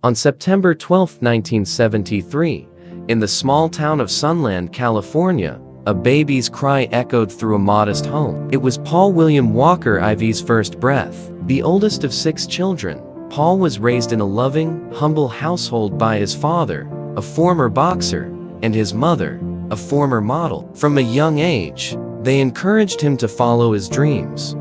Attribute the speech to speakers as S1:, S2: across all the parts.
S1: On September 12, 1973, in the small town of Sunland, California, a baby's cry echoed through a modest home. It was Paul William Walker Ivy's first breath. The oldest of 6 children, Paul was raised in a loving, humble household by his father, a former boxer, and his mother, a former model. From a young age, they encouraged him to follow his dreams.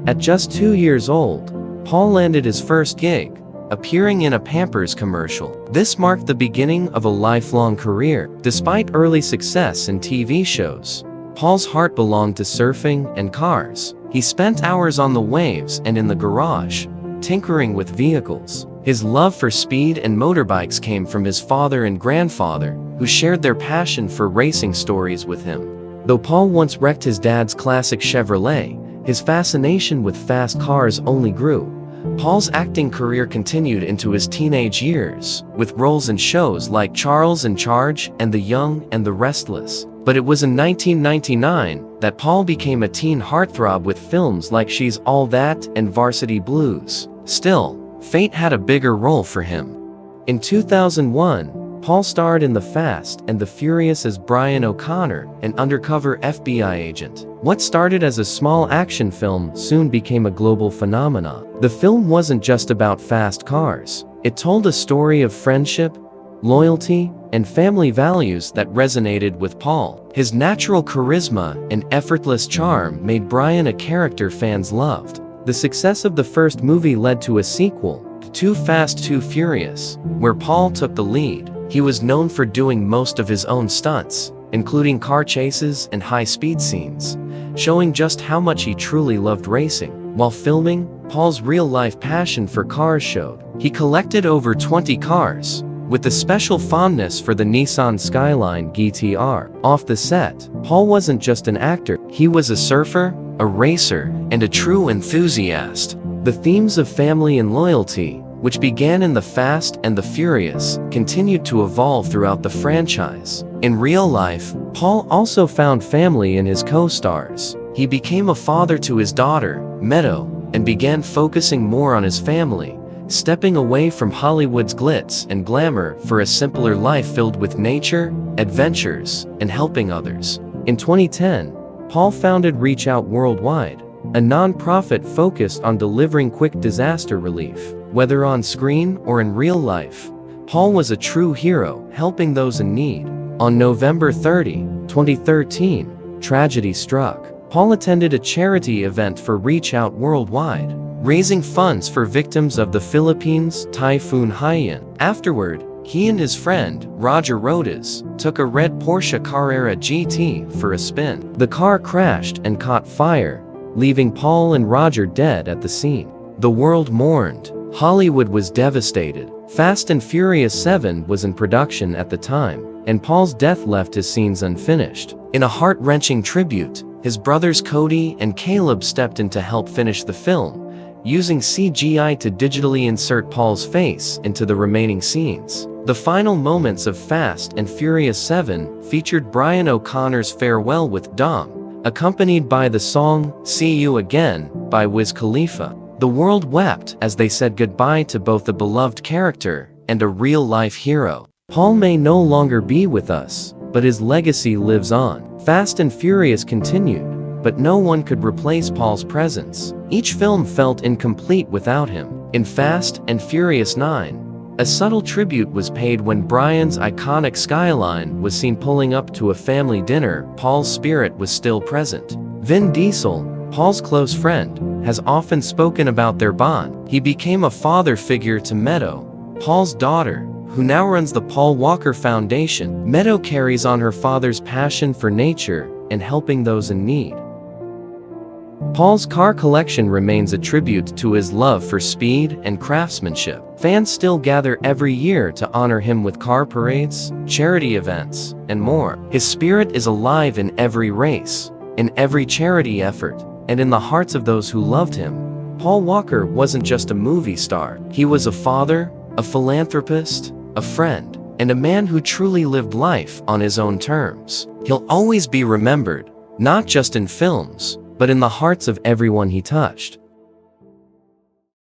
S1: At just 2 years old, Paul landed his first gig, appearing in a Pampers commercial. This marked the beginning of a lifelong career. Despite early success in TV shows, Paul's heart belonged to surfing and cars. He spent hours on the waves and in the garage, tinkering with vehicles. His love for speed and motorbikes came from his father and grandfather, who shared their passion for racing stories with him. Though Paul once wrecked his dad's classic Chevrolet, his fascination with fast cars only grew. Paul's acting career continued into his teenage years, with roles in shows like Charles in Charge and The Young and the Restless. But it was in 1999 that Paul became a teen heartthrob with films like She's All That and Varsity Blues. Still, fate had a bigger role for him. In 2001, Paul starred in The Fast and the Furious as Brian O'Connor, an undercover FBI agent. What started as a small action film soon became a global phenomenon. The film wasn't just about fast cars. It told a story of friendship, loyalty, and family values that resonated with Paul. His natural charisma and effortless charm made Brian a character fans loved. The success of the first movie led to a sequel, Too Fast, Too Furious, where Paul took the lead. He was known for doing most of his own stunts, including car chases and high-speed scenes, showing just how much he truly loved racing. While filming, Paul's real-life passion for cars showed. He collected over 20 cars, with a special fondness for the Nissan Skyline GTR. Off the set, Paul wasn't just an actor, he was a surfer, a racer, and a true enthusiast. The themes of family and loyalty, which began in The Fast and the Furious, continued to evolve throughout the franchise. In real life, Paul also found family in his co-stars. He became a father to his daughter, Meadow, and began focusing more on his family, stepping away from Hollywood's glitz and glamour for a simpler life filled with nature, adventures, and helping others. In 2010, Paul founded Reach Out Worldwide, a non-profit focused on delivering quick disaster relief. Whether on screen or in real life, Paul was a true hero, helping those in need. On November 30, 2013, tragedy struck. Paul attended a charity event for Reach Out Worldwide, raising funds for victims of the Philippines Typhoon Haiyan. Afterward, he and his friend, Roger Rodas, took a red Porsche Carrera GT for a spin. The car crashed and caught fire, leaving Paul and Roger dead at the scene. The world mourned. Hollywood was devastated. Fast and Furious 7 was in production at the time, and Paul's death left his scenes unfinished. In a heart-wrenching tribute, his brothers Cody and Caleb stepped in to help finish the film, using CGI to digitally insert Paul's face into the remaining scenes. The final moments of Fast and Furious 7 featured Brian O'Connor's farewell with Dom, accompanied by the song See You Again by Wiz Khalifa. The world wept as they said goodbye to both a beloved character and a real-life hero. Paul may no longer be with us, but his legacy lives on. Fast and Furious continued, but no one could replace Paul's presence. Each film felt incomplete without him. In Fast and Furious 9, a subtle tribute was paid when Brian's iconic skyline was seen pulling up to a family dinner. Paul's spirit was still present. Vin Diesel, Paul's close friend, has often spoken about their bond. He became a father figure to Meadow, Paul's daughter, who now runs the Paul Walker Foundation. Meadow carries on her father's passion for nature and helping those in need. Paul's car collection remains a tribute to his love for speed and craftsmanship. Fans still gather every year to honor him with car parades, charity events, and more. His spirit is alive in every race, in every charity effort, and in the hearts of those who loved him. Paul Walker wasn't just a movie star. He was a father, a philanthropist, a friend, and a man who truly lived life on his own terms. He'll always be remembered, not just in films, but in the hearts of everyone he touched.